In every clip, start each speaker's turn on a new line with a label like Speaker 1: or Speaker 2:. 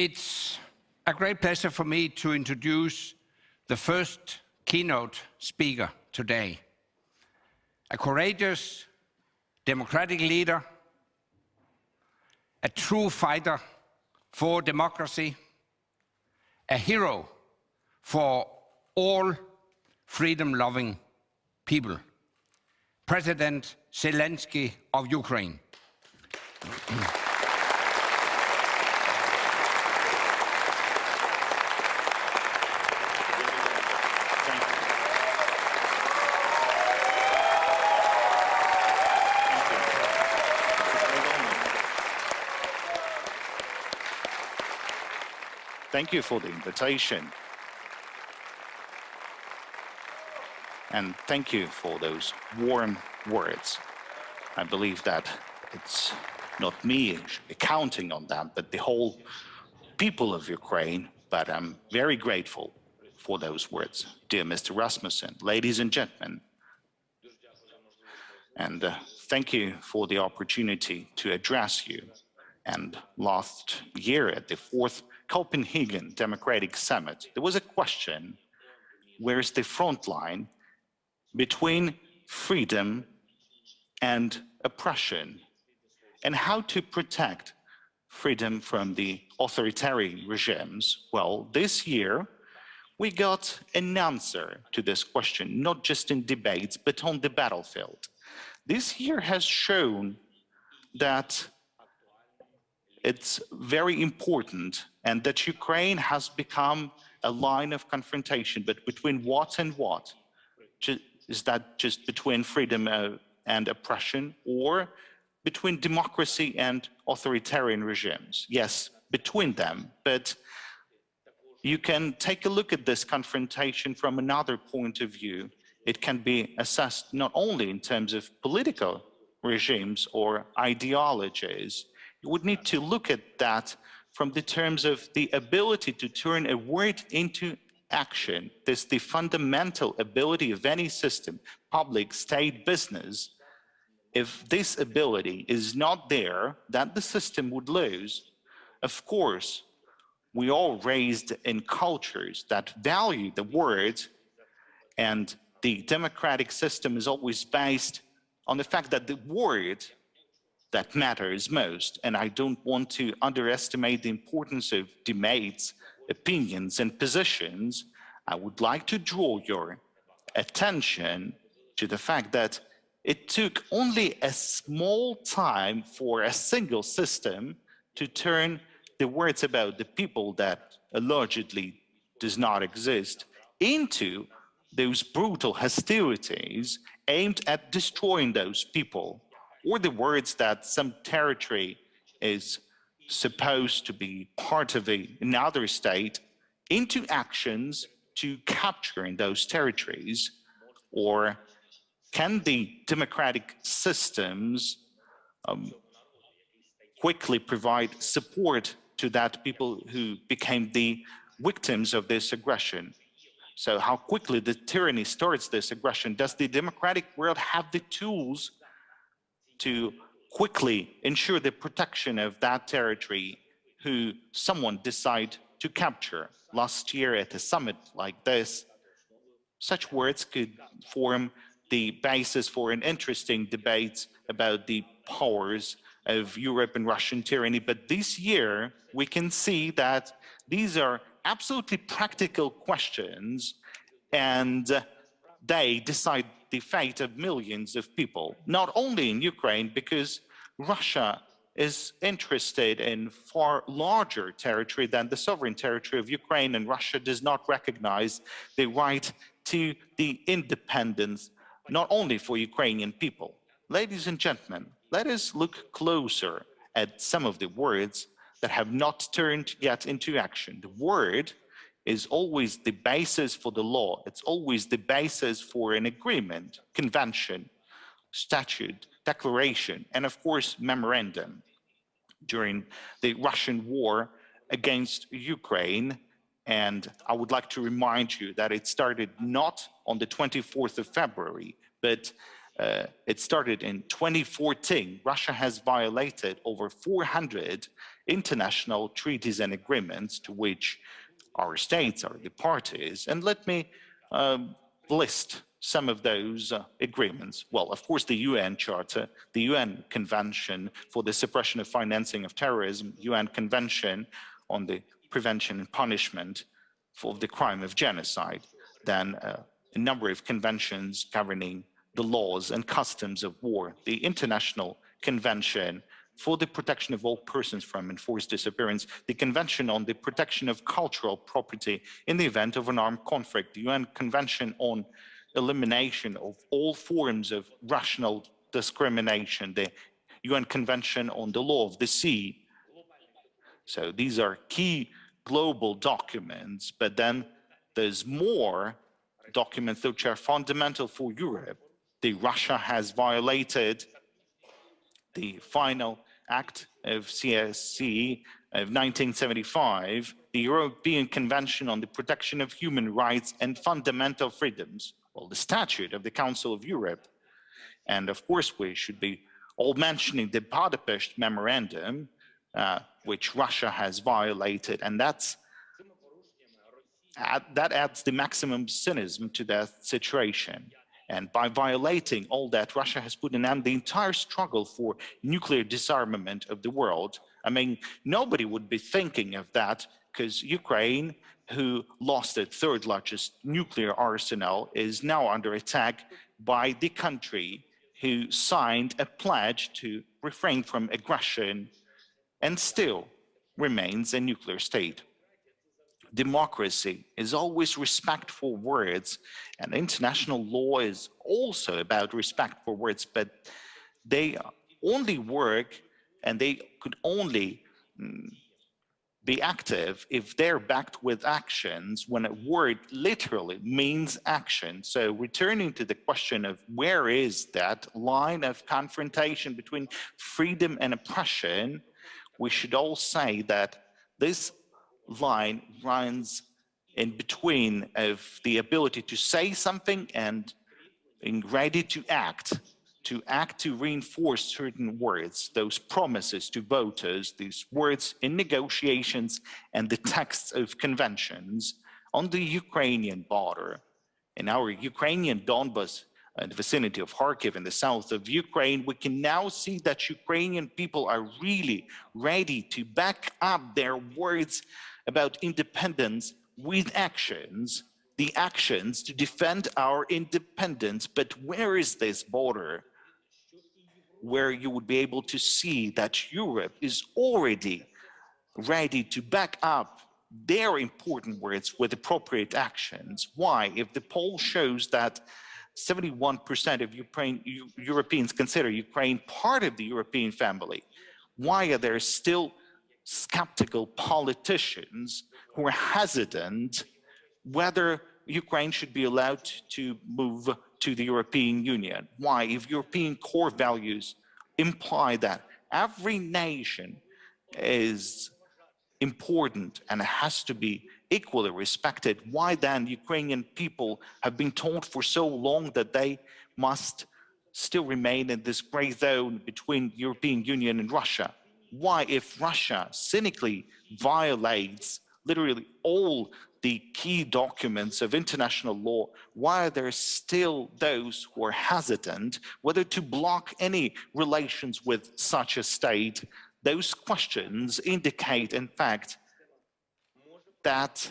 Speaker 1: It's a great pleasure for me to introduce the first keynote speaker today. A courageous, democratic leader, a true fighter for democracy, a hero for all freedom-loving people, President Zelenskyy of Ukraine.
Speaker 2: Thank you for the invitation. And thank you for those warm words. I believe that it's not me counting on that, but the whole people of Ukraine. But I'm very grateful for those words. Dear Mr. Rasmussen, ladies and gentlemen, and thank you for the opportunity to address you. And last year at the 4th Copenhagen Democratic Summit, there was a question: where's the front line between freedom and oppression, and how to protect freedom from the authoritarian regimes? Well, this year we got an answer to this question, not just in debates, but on the battlefield. This year has shown that it's very important and that Ukraine has become a line of confrontation, but between what and what? Is that just between freedom and oppression, or between democracy and authoritarian regimes? Yes, between them, but you can take a look at this confrontation from another point of view. It can be assessed not only in terms of political regimes or ideologies. You would need to look at that from the terms of the ability to turn a word into action. This is the fundamental ability of any system, public, state, business. If this ability is not there, that the system would lose. Of course, we all raised in cultures that value the word, and the democratic system is always based on the fact that the word that matters most. And I don't want to underestimate the importance of debates, opinions, and positions. I would like to draw your attention to the fact that it took only a small time for a single system to turn the words about the people that allegedly does not exist into those brutal hostilities aimed at destroying those people, or the words that some territory is supposed to be part of another state into actions to capturing those territories. Or can the democratic systems quickly provide support to that people who became the victims of this aggression? So how quickly the tyranny starts this aggression? Does the democratic world have the tools to quickly ensure the protection of that territory who someone decide to capture? Last year at a summit like this, such words could form the basis for an interesting debate about the powers of Europe and Russian tyranny. But this year, we can see that these are absolutely practical questions, and they decide the fate of millions of people, not only in Ukraine, because Russia is interested in far larger territory than the sovereign territory of Ukraine, and Russia does not recognize the right to the independence, not only for Ukrainian people. Ladies and gentlemen, let us look closer at some of the words that have not turned yet into action. The word is always the basis for the law. It's always the basis for an agreement, convention, statute, declaration, and of course, memorandum. During the Russian war against Ukraine, and I would like to remind you that it started not on the 24th of February, but it started in 2014. Russia has violated over 400 international treaties and agreements to which our states are the parties. And let me list some of those agreements. Well, of course, the UN Charter, the UN Convention for the Suppression of Financing of Terrorism, UN Convention on the Prevention and Punishment for the Crime of Genocide, then a number of conventions governing the laws and customs of war, the International Convention for the Protection of All Persons from Enforced Disappearance, the Convention on the Protection of Cultural Property in the event of an armed conflict, the UN Convention on Elimination of all forms of racial discrimination, the UN Convention on the Law of the Sea. So these are key global documents, but then there's more documents which are fundamental for Europe. Russia has violated the final act of CSC of 1975, the European Convention on the Protection of Human Rights and Fundamental Freedoms, well, the Statute of the Council of Europe. And of course, we should be all mentioning the Budapest Memorandum, which Russia has violated, and that adds the maximum cynicism to that situation. And by violating all that, Russia has put an end to the entire struggle for nuclear disarmament of the world. I mean, nobody would be thinking of that because Ukraine, who lost its third largest nuclear arsenal, is now under attack by the country who signed a pledge to refrain from aggression and still remains a nuclear state. Democracy is always respect for words, and international law is also about respect for words, but they only work and they could only be active if they're backed with actions, when a word literally means action. So returning to the question of where is that line of confrontation between freedom and oppression, we should all say that this line runs in between of the ability to say something and being ready to act to reinforce certain words, those promises to voters, these words in negotiations and the texts of conventions on the Ukrainian border. In our Ukrainian Donbas, in the vicinity of Kharkiv in the south of Ukraine, we can now see that Ukrainian people are really ready to back up their words about independence with actions, the actions to defend our independence. But where is this border where you would be able to see that Europe is already ready to back up their important words with appropriate actions? Why? If the poll shows that 71% of Europeans consider Ukraine part of the European family, why are there still skeptical politicians who are hesitant whether Ukraine should be allowed to move to the European Union? Why? If European core values imply that every nation is important and has to be equally respected, why then Ukrainian people have been told for so long that they must still remain in this gray zone between European Union and Russia? Why, if Russia cynically violates literally all the key documents of international law, why are there still those who are hesitant whether to block any relations with such a state? Those questions indicate, in fact, that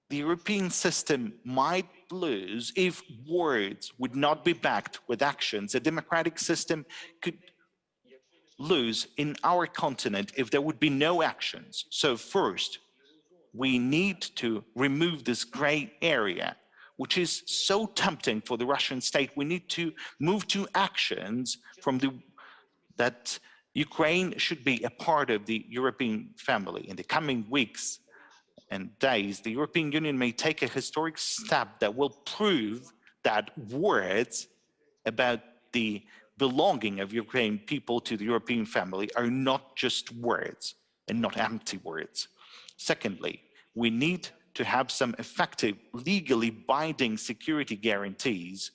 Speaker 2: the European system might lose if words would not be backed with actions. A democratic system could lose in our continent if there would be no actions. So first, we need to remove this gray area, which is so tempting for the Russian state. We need to move to actions that Ukraine should be a part of the European family. In the coming weeks and days, the European Union may take a historic step that will prove that words about the belonging of Ukrainian people to the European family are not just words and not empty words. Secondly, we need to have some effective, legally binding security guarantees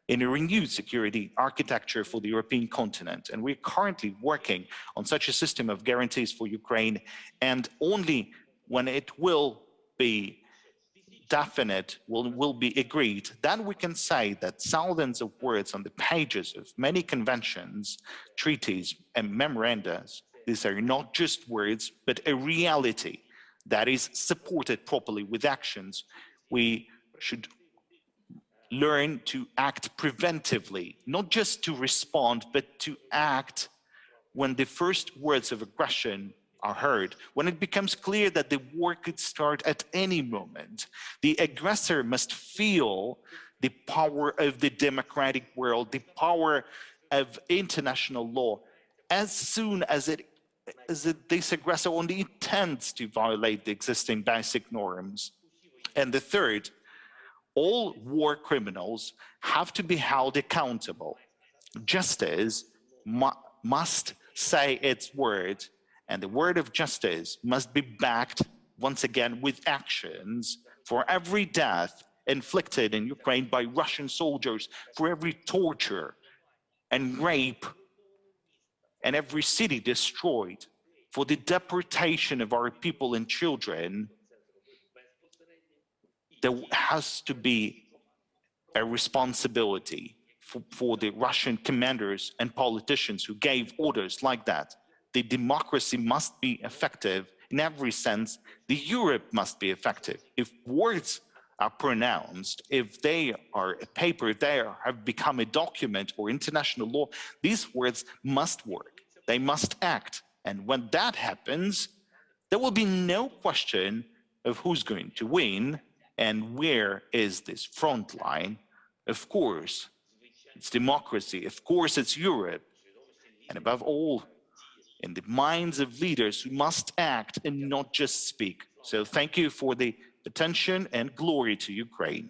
Speaker 2: in a renewed security architecture for the European continent. And we're currently working on such a system of guarantees for Ukraine. And only when it will be definite, will be agreed, then we can say that thousands of words on the pages of many conventions, treaties, and memoranda, these are not just words, but a reality that is supported properly with actions. We should learn to act preventively, not just to respond, but to act when the first words of aggression are heard, when it becomes clear that the war could start at any moment. The aggressor must feel the power of the democratic world, the power of international law, as soon as this aggressor only intends to violate the existing basic norms. And the third, all war criminals have to be held accountable. Justice must say its word, and the word of justice must be backed, once again, with actions. For every death inflicted in Ukraine by Russian soldiers, for every torture and rape, and every city destroyed, for the deportation of our people and children, there has to be a responsibility for the Russian commanders and politicians who gave orders like that. The democracy must be effective in every sense. The Europe must be effective. If words are pronounced, if they are a paper, if they have become a document or international law, these words must work. They must act. And when that happens, there will be no question of who's going to win and where is this front line. Of course, it's democracy. Of course, it's Europe. And above all, in the minds of leaders who must act and not just speak. So thank you for the attention, and glory to Ukraine.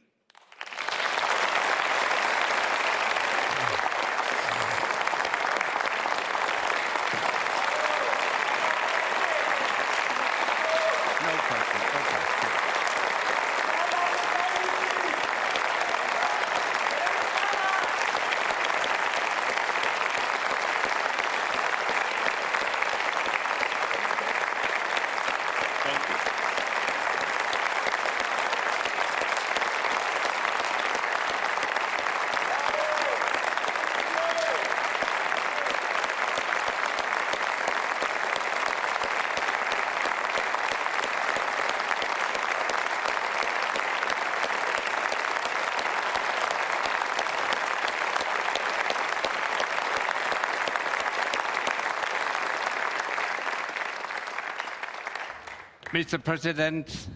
Speaker 1: Mr. President,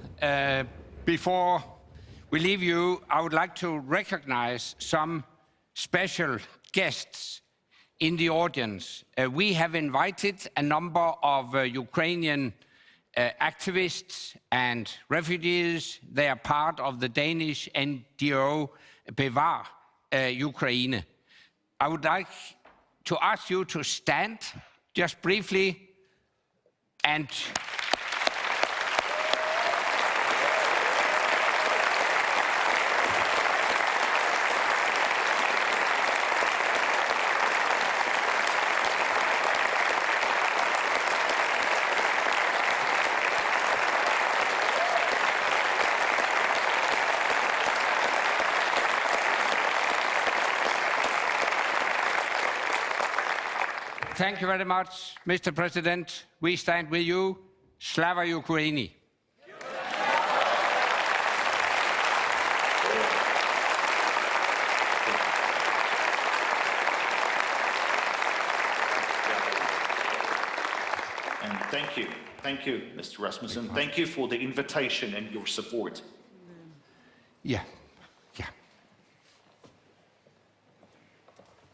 Speaker 1: before we leave you, I would like to recognize some special guests in the audience. We have invited a number of Ukrainian activists and refugees. They are part of the Danish NGO Bevar Ukraine. I would like to ask you to stand just briefly and thank you very much, Mr. President. We stand with you. Slava Ukraini.
Speaker 2: And thank you, Mr. Rasmussen. Thank you for the invitation and your support.
Speaker 1: Yeah.